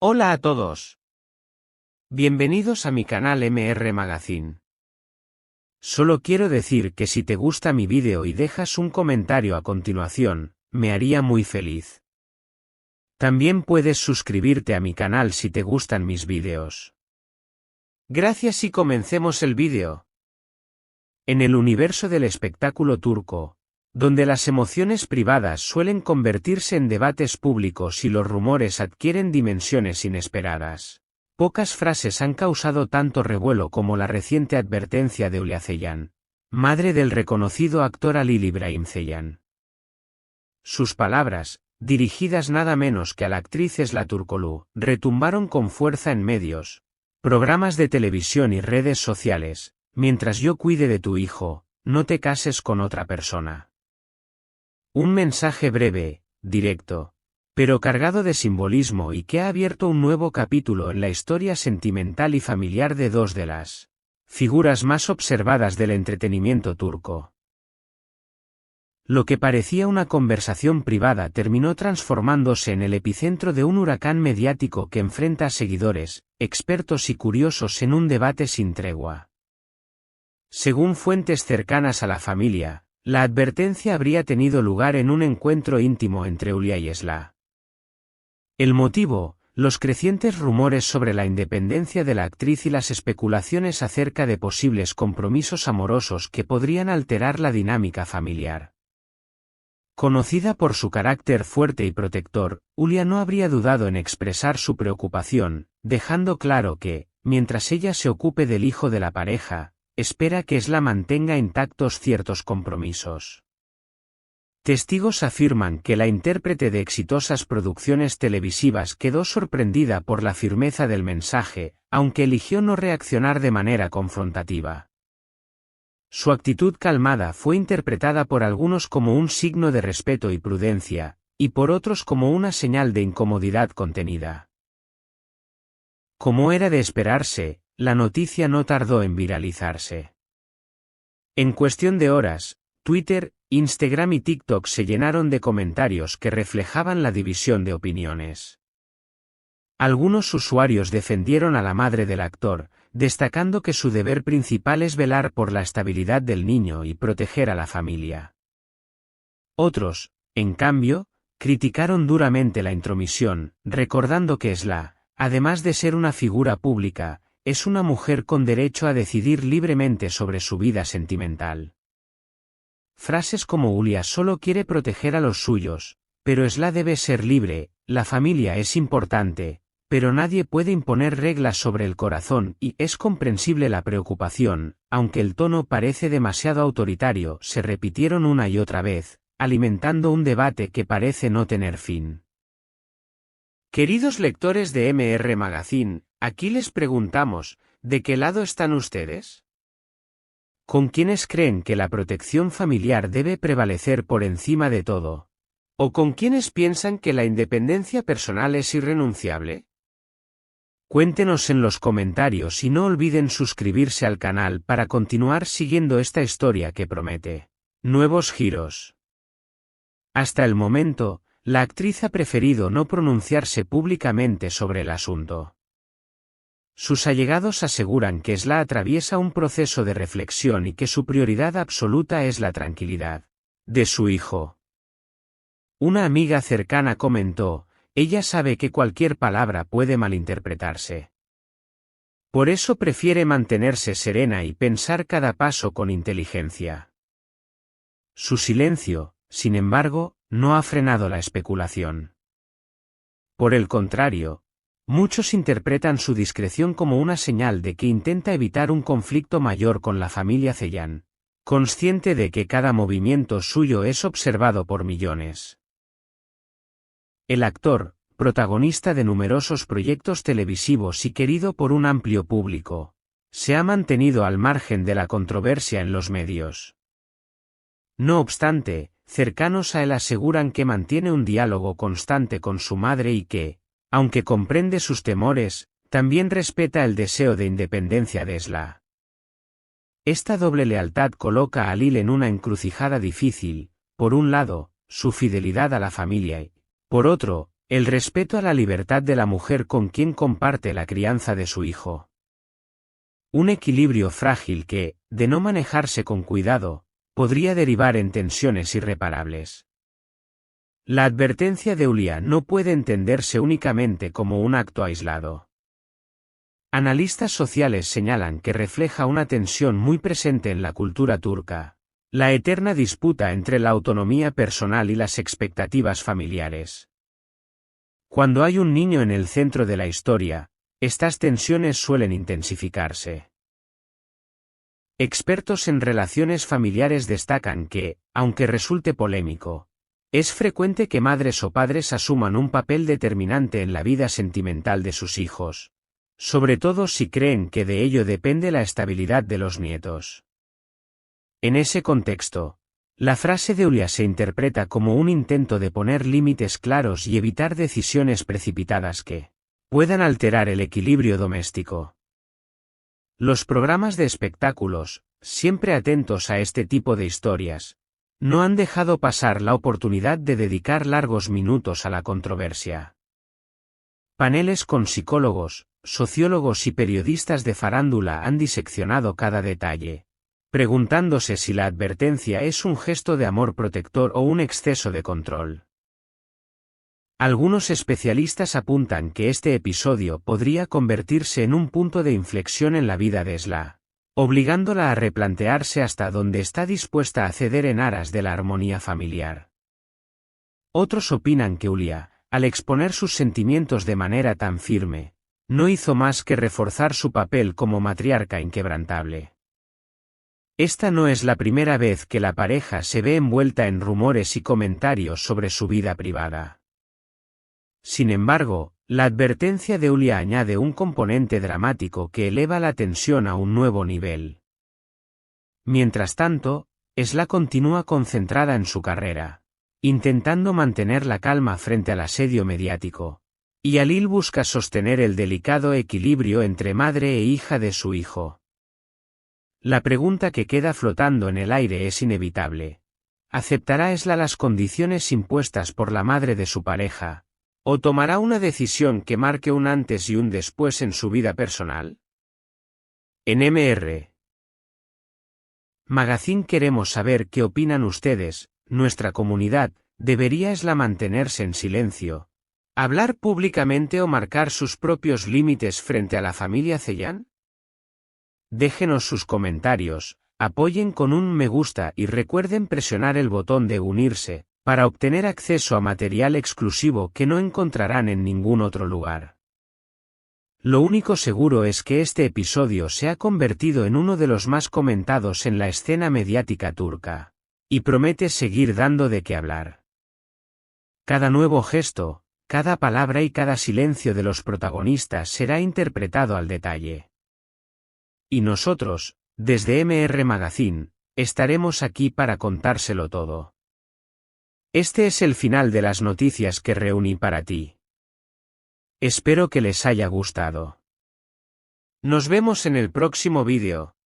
Hola a todos. Bienvenidos a mi canal MR Magazine. Solo quiero decir que si te gusta mi vídeo y dejas un comentario a continuación, me haría muy feliz. También puedes suscribirte a mi canal si te gustan mis vídeos. Gracias y comencemos el vídeo. En el universo del espectáculo turco, donde las emociones privadas suelen convertirse en debates públicos y los rumores adquieren dimensiones inesperadas, pocas frases han causado tanto revuelo como la reciente advertencia de Hülya Ceyhan, madre del reconocido actor Halil İbrahim Ceyhan. Sus palabras, dirigidas nada menos que a la actriz Esra Turkoglu, retumbaron con fuerza en medios, programas de televisión y redes sociales. Mientras yo cuide de tu hijo, no te cases con otra persona. Un mensaje breve, directo, pero cargado de simbolismo y que ha abierto un nuevo capítulo en la historia sentimental y familiar de dos de las figuras más observadas del entretenimiento turco. Lo que parecía una conversación privada terminó transformándose en el epicentro de un huracán mediático que enfrenta a seguidores, expertos y curiosos en un debate sin tregua. Según fuentes cercanas a la familia, la advertencia habría tenido lugar en un encuentro íntimo entre Hülya y Esra. El motivo, los crecientes rumores sobre la independencia de la actriz y las especulaciones acerca de posibles compromisos amorosos que podrían alterar la dinámica familiar. Conocida por su carácter fuerte y protector, Hülya no habría dudado en expresar su preocupación, dejando claro que, mientras ella se ocupe del hijo de la pareja, espera que Esra mantenga intactos ciertos compromisos. Testigos afirman que la intérprete de exitosas producciones televisivas quedó sorprendida por la firmeza del mensaje, aunque eligió no reaccionar de manera confrontativa. Su actitud calmada fue interpretada por algunos como un signo de respeto y prudencia, y por otros como una señal de incomodidad contenida. Como era de esperarse, la noticia no tardó en viralizarse. En cuestión de horas, Twitter, Instagram y TikTok se llenaron de comentarios que reflejaban la división de opiniones. Algunos usuarios defendieron a la madre del actor, destacando que su deber principal es velar por la estabilidad del niño y proteger a la familia. Otros, en cambio, criticaron duramente la intromisión, recordando que Esra, además de ser una figura pública, es una mujer con derecho a decidir libremente sobre su vida sentimental. Frases como Hülya solo quiere proteger a los suyos, pero Esra debe ser libre, la familia es importante, pero nadie puede imponer reglas sobre el corazón y es comprensible la preocupación, aunque el tono parece demasiado autoritario, se repitieron una y otra vez, alimentando un debate que parece no tener fin. Queridos lectores de MR Magazine, aquí les preguntamos, ¿de qué lado están ustedes? ¿Con quiénes creen que la protección familiar debe prevalecer por encima de todo? ¿O con quiénes piensan que la independencia personal es irrenunciable? Cuéntenos en los comentarios y no olviden suscribirse al canal para continuar siguiendo esta historia que promete nuevos giros. Hasta el momento, la actriz ha preferido no pronunciarse públicamente sobre el asunto. Sus allegados aseguran que Esra atraviesa un proceso de reflexión y que su prioridad absoluta es la tranquilidad de su hijo. Una amiga cercana comentó, ella sabe que cualquier palabra puede malinterpretarse. Por eso prefiere mantenerse serena y pensar cada paso con inteligencia. Su silencio, sin embargo, no ha frenado la especulación. Por el contrario, muchos interpretan su discreción como una señal de que intenta evitar un conflicto mayor con la familia Ceyhan, consciente de que cada movimiento suyo es observado por millones. El actor, protagonista de numerosos proyectos televisivos y querido por un amplio público, se ha mantenido al margen de la controversia en los medios. No obstante, cercanos a él aseguran que mantiene un diálogo constante con su madre y que, aunque comprende sus temores, también respeta el deseo de independencia de Esra. Esta doble lealtad coloca a Halil en una encrucijada difícil, por un lado, su fidelidad a la familia y, por otro, El respeto a la libertad de la mujer con quien comparte la crianza de su hijo. Un equilibrio frágil que, de no manejarse con cuidado, podría derivar en tensiones irreparables. La advertencia de Ulia no puede entenderse únicamente como un acto aislado. Analistas sociales señalan que refleja una tensión muy presente en la cultura turca, la eterna disputa entre la autonomía personal y las expectativas familiares. Cuando hay un niño en el centro de la historia, estas tensiones suelen intensificarse. Expertos en relaciones familiares destacan que, aunque resulte polémico, es frecuente que madres o padres asuman un papel determinante en la vida sentimental de sus hijos, sobre todo si creen que de ello depende la estabilidad de los nietos. En ese contexto, la frase de Ulia se interpreta como un intento de poner límites claros y evitar decisiones precipitadas que puedan alterar el equilibrio doméstico. Los programas de espectáculos, siempre atentos a este tipo de historias, no han dejado pasar la oportunidad de dedicar largos minutos a la controversia. Paneles con psicólogos, sociólogos y periodistas de farándula han diseccionado cada detalle, preguntándose si la advertencia es un gesto de amor protector o un exceso de control. Algunos especialistas apuntan que este episodio podría convertirse en un punto de inflexión en la vida de Esla, obligándola a replantearse hasta dónde está dispuesta a ceder en aras de la armonía familiar. Otros opinan que Ulia, al exponer sus sentimientos de manera tan firme, no hizo más que reforzar su papel como matriarca inquebrantable. Esta no es la primera vez que la pareja se ve envuelta en rumores y comentarios sobre su vida privada. Sin embargo, la advertencia de Ulia añade un componente dramático que eleva la tensión a un nuevo nivel. Mientras tanto, Esla continúa concentrada en su carrera, intentando mantener la calma frente al asedio mediático, y Halil busca sostener el delicado equilibrio entre madre e hija de su hijo. La pregunta que queda flotando en el aire es inevitable. ¿Aceptará Esla las condiciones impuestas por la madre de su pareja? ¿O tomará una decisión que marque un antes y un después en su vida personal? En MR Magazine queremos saber qué opinan ustedes, nuestra comunidad. ¿Debería Esla mantenerse en silencio, hablar públicamente o marcar sus propios límites frente a la familia Ceyhan? Déjenos sus comentarios, apoyen con un me gusta y recuerden presionar el botón de unirse, para obtener acceso a material exclusivo que no encontrarán en ningún otro lugar. Lo único seguro es que este episodio se ha convertido en uno de los más comentados en la escena mediática turca, y promete seguir dando de qué hablar. Cada nuevo gesto, cada palabra y cada silencio de los protagonistas será interpretado al detalle. Y nosotros, desde MR Magazine, estaremos aquí para contárselo todo. Este es el final de las noticias que reuní para ti. Espero que les haya gustado. Nos vemos en el próximo vídeo.